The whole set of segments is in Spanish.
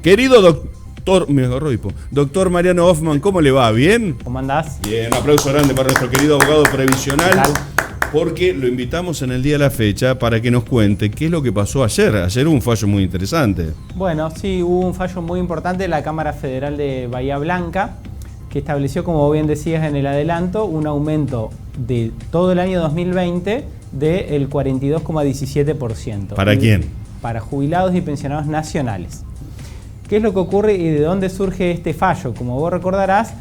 Querido doctor, me agarró hipo. Doctor Mariano Hoffman, ¿cómo le va? ¿Bien? ¿Cómo andás? Bien, un aplauso grande para nuestro querido abogado previsional. ¿Qué tal? Porque lo invitamos en el día de la fecha para que nos cuente qué es lo que pasó ayer. Ayer hubo un fallo muy interesante. Bueno, sí, hubo un fallo muy importante de la Cámara Federal de Bahía Blanca, que estableció, como bien decías en el adelanto, un aumento de todo el año 2020 del 42,17%. ¿Para quién? Para jubilados y pensionados nacionales. ¿Qué es lo que ocurre y de dónde surge este fallo? Como vos recordarás,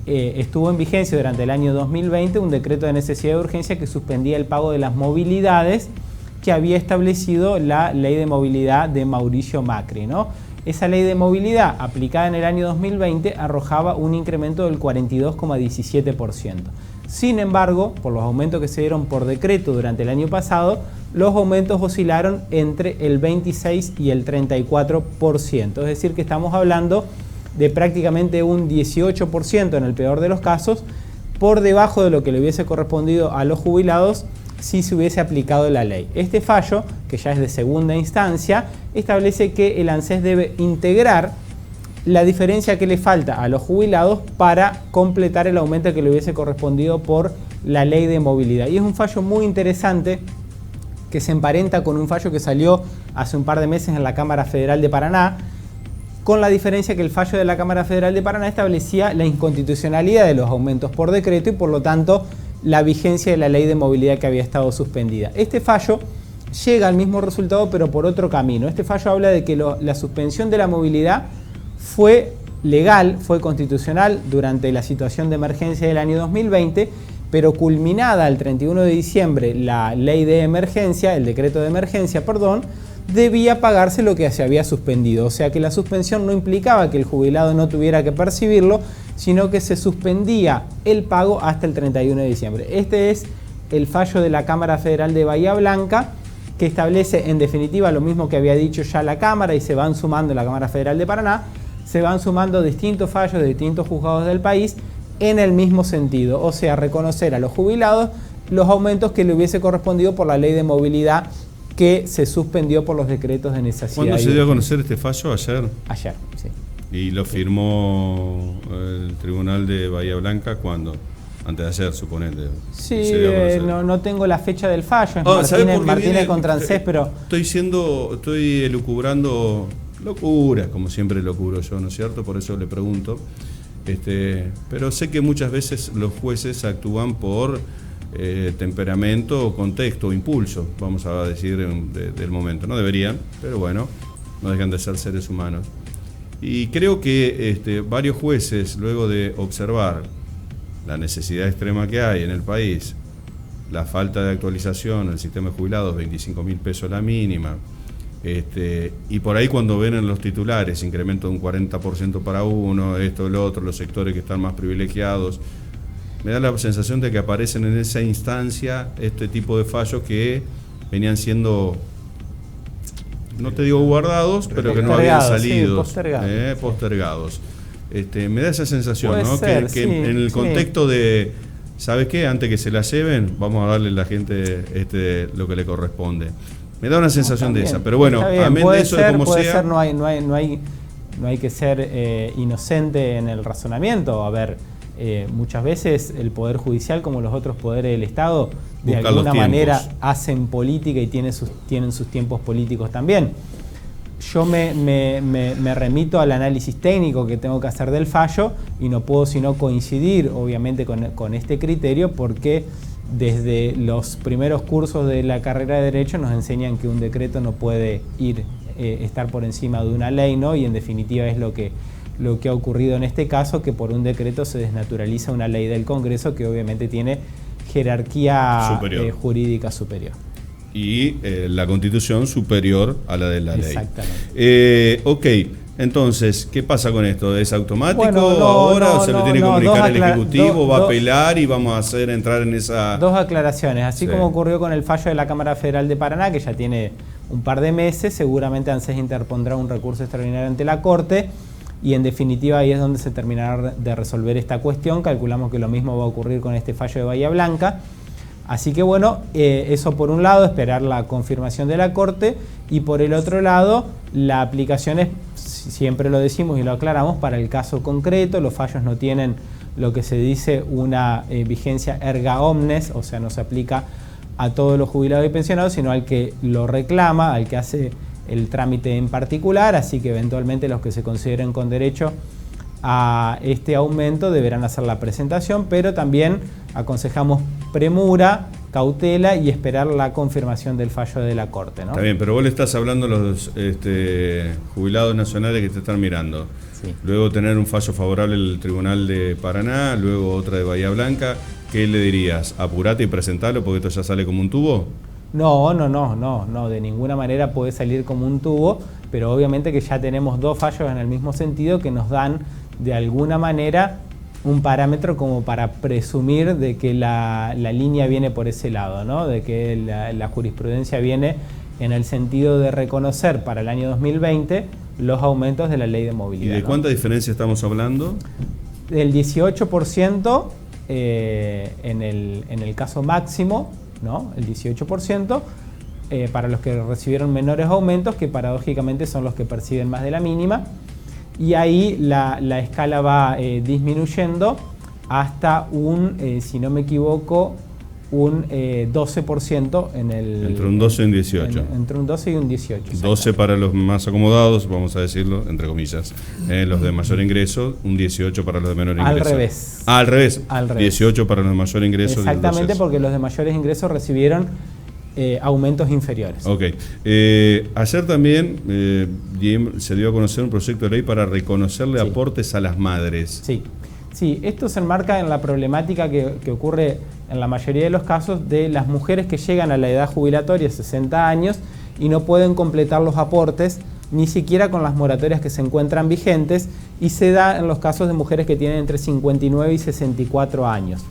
estuvo en vigencia durante el año 2020 un decreto de necesidad de urgencia que suspendía el pago de las movilidades que había establecido la ley de movilidad de Mauricio Macri, ¿no? Esa ley de movilidad aplicada en el año 2020 arrojaba un incremento del 42,17%. Sin embargo, por los aumentos que se dieron por decreto durante el año pasado, los aumentos oscilaron entre el 26 y el 34%. Es decir, que estamos hablando de prácticamente un 18% en el peor de los casos, por debajo de lo que le hubiese correspondido a los jubilados si se hubiese aplicado la ley. Este fallo, que ya es de segunda instancia, establece que el ANSES debe integrar la diferencia que le falta a los jubilados para completar el aumento que le hubiese correspondido por la ley de movilidad. Y es un fallo muy interesante que se emparenta con un fallo que salió hace un par de meses en la Cámara Federal de Paraná, con la diferencia que el fallo de la Cámara Federal de Paraná establecía la inconstitucionalidad de los aumentos por decreto y por lo tanto la vigencia de la ley de movilidad que había estado suspendida. Este fallo llega al mismo resultado pero por otro camino. Este fallo habla de que la suspensión de la movilidad fue legal, fue constitucional durante la situación de emergencia del año 2020, pero culminada el 31 de diciembre la ley de emergencia, el decreto de emergencia, perdón, debía pagarse lo que se había suspendido. O sea que la suspensión no implicaba que el jubilado no tuviera que percibirlo, sino que se suspendía el pago hasta el 31 de diciembre. Este es el fallo de la Cámara Federal de Bahía Blanca, que establece en definitiva lo mismo que había dicho ya la Cámara y se van sumando la Cámara Federal de Paraná, se van sumando distintos fallos de distintos juzgados del país en el mismo sentido, o sea, reconocer a los jubilados los aumentos que le hubiese correspondido por la ley de movilidad que se suspendió por los decretos de necesidad. ¿Cuándo se dio a conocer este fallo? ¿Ayer? Ayer, sí. ¿Y lo firmó el Tribunal de Bahía Blanca cuándo? Antes de ayer, suponete. Sí, no tengo la fecha del fallo, es Martínez contra ANSES, pero... Estoy elucubrando locuras, como siempre locuro yo, ¿no es cierto? Por eso le pregunto. Pero sé que muchas veces los jueces actúan por temperamento, o contexto, o impulso, vamos a decir, del momento. No deberían, pero bueno, no dejan de ser seres humanos. Y creo que varios jueces, luego de observar la necesidad extrema que hay en el país, la falta de actualización del sistema de jubilados, 25.000 pesos la mínima, y por ahí cuando ven en los titulares incremento de un 40% para uno, esto, lo otro, los sectores que están más privilegiados, me da la sensación de que aparecen en esa instancia este tipo de fallos que venían siendo, no te digo guardados, pero que no habían salido, sí, postergados. Me da esa sensación, ¿no? Ser, que en el contexto de, ¿sabes qué? Antes que se la lleven, vamos a darle a la gente lo que le corresponde. Me da una sensación de esa, pero bueno, amén de eso, de como sea. No hay que ser inocente en el razonamiento. A ver, muchas veces el Poder Judicial, como los otros poderes del Estado, de alguna manera hacen política y tienen sus tiempos políticos también. Yo me remito al análisis técnico que tengo que hacer del fallo y no puedo sino coincidir, obviamente, con este criterio, porque desde los primeros cursos de la carrera de Derecho nos enseñan que un decreto no puede estar por encima de una ley, ¿no? Y en definitiva es lo que ha ocurrido en este caso, que por un decreto se desnaturaliza una ley del Congreso que obviamente tiene jerarquía jurídica superior. Y la Constitución superior a la de la ley. Exactamente. Ok, entonces, ¿qué pasa con esto? ¿Es automático o se lo tiene que comunicar el Ejecutivo? ¿Va a apelar y vamos a hacer entrar en esa...? Dos aclaraciones. Así como ocurrió con el fallo de la Cámara Federal de Paraná, que ya tiene un par de meses, seguramente ANSES interpondrá un recurso extraordinario ante la Corte y en definitiva ahí es donde se terminará de resolver esta cuestión. Calculamos que lo mismo va a ocurrir con este fallo de Bahía Blanca. Así que bueno, eso por un lado, esperar la confirmación de la Corte, y por el otro lado, la aplicación es, siempre lo decimos y lo aclaramos, para el caso concreto. Los fallos no tienen lo que se dice una vigencia erga omnes, o sea, no se aplica a todos los jubilados y pensionados, sino al que lo reclama, al que hace el trámite en particular. Así que eventualmente los que se consideren con derecho a este aumento deberán hacer la presentación, pero también aconsejamos premura, cautela y esperar la confirmación del fallo de la Corte, ¿no? Está bien, pero vos le estás hablando a los jubilados nacionales que te están mirando. Sí. Luego tener un fallo favorable del Tribunal de Paraná, luego otra de Bahía Blanca. ¿Qué le dirías? ¿Apurate y presentalo porque esto ya sale como un tubo? No, de ninguna manera puede salir como un tubo, pero obviamente que ya tenemos dos fallos en el mismo sentido que nos dan de alguna manera un parámetro como para presumir de que la línea viene por ese lado, ¿no? De que la jurisprudencia viene en el sentido de reconocer para el año 2020 los aumentos de la ley de movilidad. ¿Y de cuánta diferencia estamos hablando? Del 18% en el caso máximo, ¿no? El 18% para los que recibieron menores aumentos, que paradójicamente son los que perciben más de la mínima. Y ahí la escala va disminuyendo hasta si no me equivoco, un 12% en el... Entre un 12 y un 18. Entre un 12 y un 18. 12 para los más acomodados, vamos a decirlo, entre comillas. Los de mayor ingreso, un 18 para los de menor ingreso. Al revés. Al revés. Al revés. 18 para los de mayor ingreso. Exactamente, porque los de mayores ingresos recibieron aumentos inferiores. Ok. Ayer también se dio a conocer un proyecto de ley para reconocerle aportes a las madres. Sí, esto se enmarca en la problemática que ocurre en la mayoría de los casos de las mujeres que llegan a la edad jubilatoria, 60 años, y no pueden completar los aportes, ni siquiera con las moratorias que se encuentran vigentes, y se da en los casos de mujeres que tienen entre 59 y 64 años.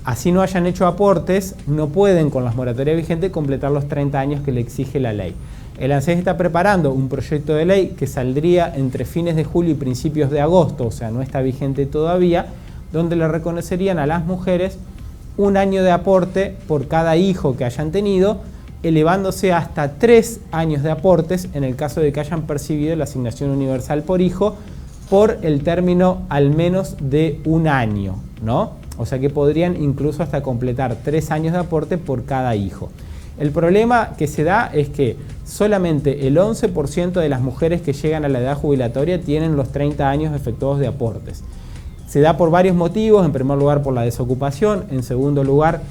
Así no hayan hecho aportes, no pueden con las moratorias vigentes completar los 30 años que le exige la ley. El ANSES está preparando un proyecto de ley que saldría entre fines de julio y principios de agosto, o sea, no está vigente todavía, donde le reconocerían a las mujeres un año de aporte por cada hijo que hayan tenido, elevándose hasta 3 años de aportes en el caso de que hayan percibido la asignación universal por hijo por el término al menos de un año, ¿no? O sea que podrían incluso hasta completar 3 años de aporte por cada hijo. El problema que se da es que solamente el 11% de las mujeres que llegan a la edad jubilatoria tienen los 30 años efectuados de aportes. Se da por varios motivos, en primer lugar por la desocupación, en segundo lugar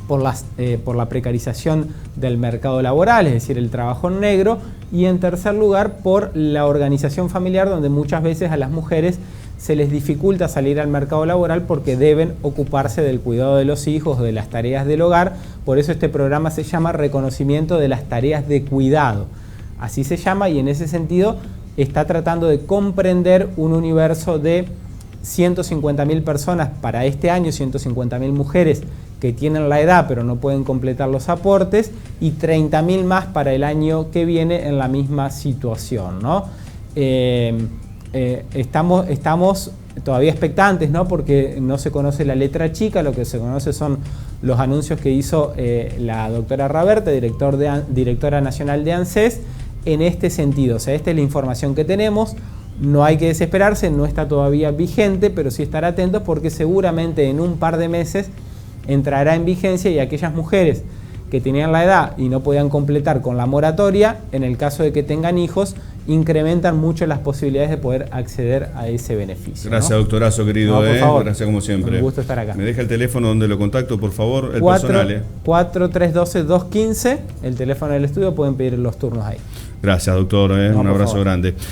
por la precarización del mercado laboral, es decir, el trabajo en negro, y en tercer lugar por la organización familiar, donde muchas veces a las mujeres se les dificulta salir al mercado laboral porque deben ocuparse del cuidado de los hijos, de las tareas del hogar. Por eso este programa se llama Reconocimiento de las Tareas de Cuidado. Así se llama, y en ese sentido está tratando de comprender un universo de 150.000 personas para este año, 150.000 mujeres que tienen la edad pero no pueden completar los aportes, y 30.000 más para el año que viene en la misma situación, ¿no? Estamos todavía expectantes, ¿no? Porque no se conoce la letra chica, lo que se conoce son los anuncios que hizo la doctora Raverte, directora nacional de ANSES, en este sentido. O sea, esta es la información que tenemos. No hay que desesperarse, no está todavía vigente, pero sí estar atentos porque seguramente en un par de meses entrará en vigencia, y aquellas mujeres que tenían la edad y no podían completar con la moratoria, en el caso de que tengan hijos, incrementan mucho las posibilidades de poder acceder a ese beneficio. Gracias, ¿no? doctorazo querido. No, por favor. Gracias como siempre. Un gusto estar acá. Me deja el teléfono donde lo contacto, por favor, el personal. 4312-215, el teléfono del estudio, pueden pedir los turnos ahí. Gracias, doctor. Un abrazo grande.